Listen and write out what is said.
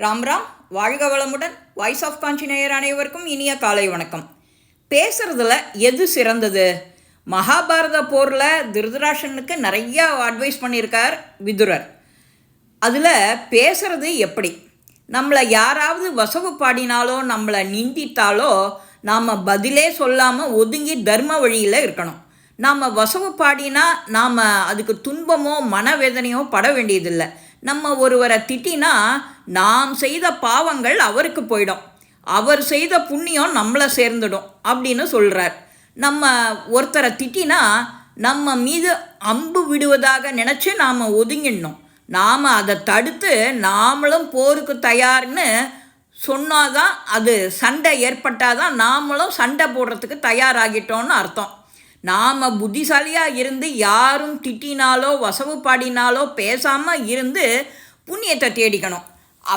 ராம் ராம், வாழ்க வளமுடன். Voice of காஞ்சி நேயர் அனைவருக்கும் இனிய காலை வணக்கம். பேசுறதுல எது சிறந்தது? மகாபாரத போரில் திருதராஷ்டிரனுக்கு நிறையா அட்வைஸ் பண்ணியிருக்கார் விதுரர். அதில் பேசுறது எப்படி? நம்மளை யாராவது வசவு பாடினாலோ நம்மளை நிந்தித்தாலோ நாம் பதிலே சொல்லாமல் ஒதுங்கி தர்ம வழியில் இருக்கணும். நாம் வசவு பாடினா நாம் அதுக்கு துன்பமோ மனவேதனையோ பட வேண்டியதில்லை. நம்ம ஒருவரை திட்டினா நாம் செய்த பாவங்கள் அவருக்கு போயிடும், அவர் செய்த புண்ணியம் நம்மளை சேர்ந்துடும் அப்படின்னு சொல்கிறார். நம்ம ஒருத்தரை திட்டினா நம்ம மீது அம்பு விடுவதாக நினச்சி நாம் ஒதுங்கிடணும். நாம் அதை தடுத்து நாமளும் போருக்கு தயார்னு சொன்னாதான், அது சண்டை ஏற்பட்டாதான் நாமளும் சண்டை போடுறதுக்கு தயாராகிட்டோன்னு அர்த்தம். நாம் புத்திசாலியாக இருந்து யாரும் திட்டினாலோ வசவு பாடினாலோ பேசாமல் இருந்து புண்ணியத்தை தேடிக்கணும்.